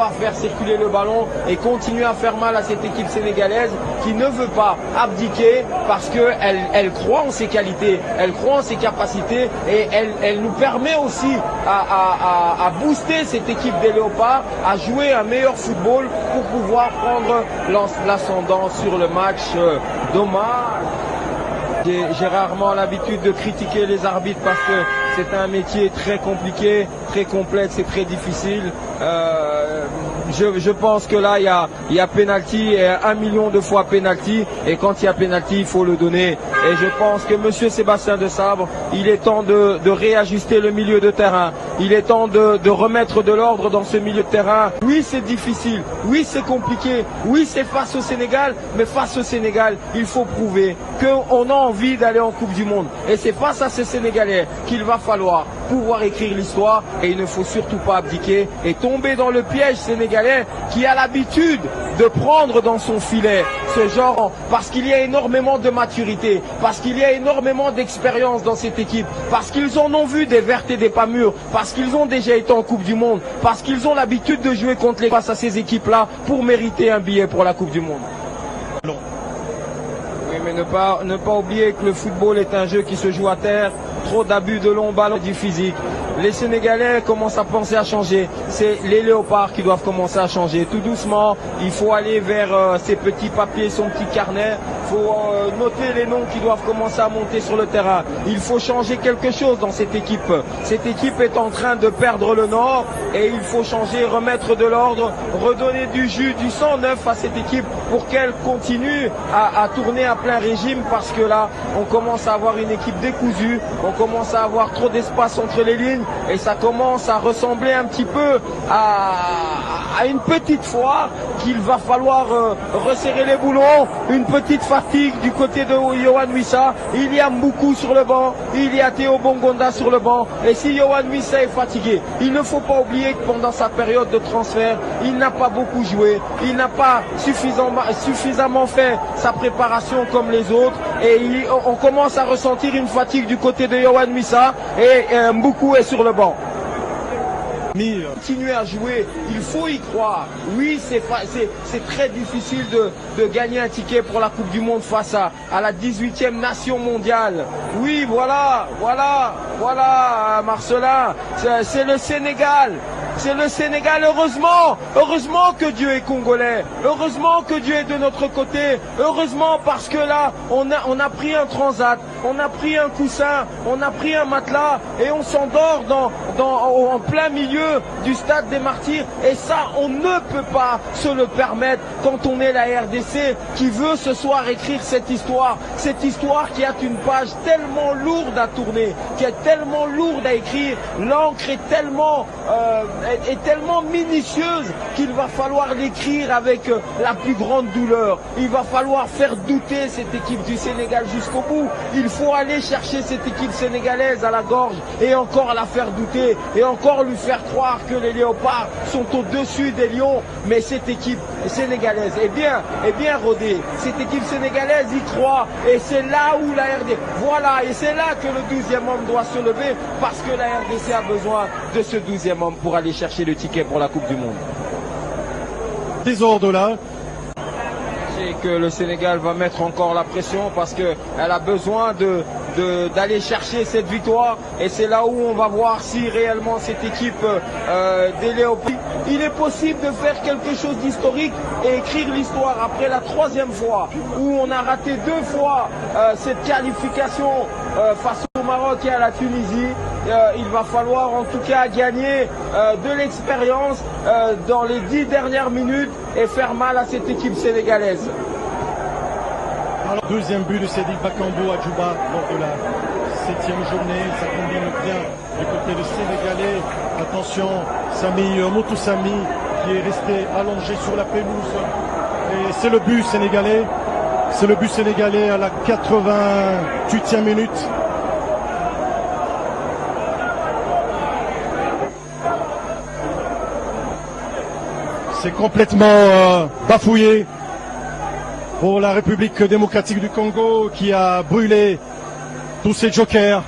pouvoir faire circuler le ballon et continuer à faire mal à cette équipe sénégalaise qui ne veut pas abdiquer parce qu'elle croit en ses qualités, elle croit en ses capacités et elle nous permet aussi à booster cette équipe des Léopards, à jouer un meilleur football pour pouvoir prendre l'ascendant sur le match. Dommage. J'ai rarement l'habitude de critiquer les arbitres parce que c'est un métier très compliqué, très complexe et très difficile. Je pense que là, il y a penalty et 1 million de fois penalty. Et quand il y a penalty, il faut le donner. Et je pense que monsieur Sébastien Desabre, il est temps de réajuster le milieu de terrain. Il est temps de remettre de l'ordre dans ce milieu de terrain. Oui, c'est difficile. Oui, c'est compliqué. Oui, c'est face au Sénégal. Mais face au Sénégal, il faut prouver qu'on a envie d'aller en Coupe du Monde. Et c'est face à ces Sénégalais qu'il va falloir pouvoir écrire l'histoire. Et il ne faut surtout pas abdiquer et tomber dans le piège sénégalais qui a l'habitude de prendre dans son filet ce genre, parce qu'il y a énormément de maturité, parce qu'il y a énormément d'expérience dans cette équipe, parce qu'ils en ont vu des vertes et des pas mûres, parce qu'ils ont déjà été en Coupe du Monde, parce qu'ils ont l'habitude de jouer contre face à ces équipes-là pour mériter un billet pour la Coupe du Monde. Non. Oui, mais ne pas oublier que le football est un jeu qui se joue à terre, trop d'abus de longs ballons, du physique. Les Sénégalais commencent à penser à changer. C'est les Léopards qui doivent commencer à changer. Tout doucement, il faut aller vers ces petits papiers, son petit carnet. Il faut noter les noms qui doivent commencer à monter sur le terrain. Il faut changer quelque chose dans cette équipe. Cette équipe est en train de perdre le nord et il faut changer, remettre de l'ordre, redonner du jus, du sang neuf à cette équipe pour qu'elle continue à tourner à plein régime, parce que là, on commence à avoir une équipe décousue, on commence à avoir trop d'espace entre les lignes et ça commence à ressembler un petit peu à une petite foire qu'il va falloir resserrer les boulons, une petite fatigue du côté de Yohan Wissa. Il y a Mboukou sur le banc, il y a Théo Bongonda sur le banc, et si Yohan Wissa est fatigué, il ne faut pas oublier que pendant sa période de transfert, il n'a pas beaucoup joué, il n'a pas suffisamment fait sa préparation comme les autres, et on commence à ressentir une fatigue du côté de Yohan Wissa, et Mboukou est sur le banc. Continuer à jouer, il faut y croire. Oui, c'est très difficile de gagner un ticket pour la Coupe du Monde face à la 18e nation mondiale. Oui, voilà, Marcelin, c'est le Sénégal. C'est le Sénégal, heureusement que Dieu est congolais, heureusement que Dieu est de notre côté, heureusement parce que là, on a pris un transat, on a pris un coussin, on a pris un matelas et on s'endort en plein milieu du stade des Martyrs, et ça, on ne peut pas se le permettre quand on est la RDC qui veut ce soir écrire cette histoire qui a une page tellement lourde à tourner, qui est tellement lourde à écrire, l'encre est tellement minutieuse qu'il va falloir l'écrire avec la plus grande douleur. Il va falloir faire douter cette équipe du Sénégal jusqu'au bout. Il faut aller chercher cette équipe sénégalaise à la gorge et encore la faire douter et encore lui faire croire que les Léopards sont au-dessus des Lions. Mais cette équipe sénégalaise est bien rodée. Cette équipe sénégalaise y croit, et c'est là où la RDC, voilà, et c'est là que le 12e homme doit se lever, parce que la RDC a besoin de ce 12e homme pour aller chercher le ticket pour la Coupe du Monde. Désordre là. Et que le Sénégal va mettre encore la pression parce qu'elle a besoin d'aller chercher cette victoire, et c'est là où on va voir si réellement cette équipe des Léopards, il est possible de faire quelque chose d'historique et écrire l'histoire après la 3e fois où on a raté 2 fois cette qualification face au Maroc et à la Tunisie. Il va falloir en tout cas gagner de l'expérience dans les 10 dernières minutes et faire mal à cette équipe sénégalaise. Alors, 2e but de Cédric Bakambu à Djouba lors de la 7e journée. Ça combine bien du côté de Sénégalais. Attention, Motou Sami qui est resté allongé sur la pelouse. Et c'est le but sénégalais. C'est le but sénégalais à la 88e minute. C'est complètement bafouillé pour la République démocratique du Congo, qui a brûlé tous ses jokers.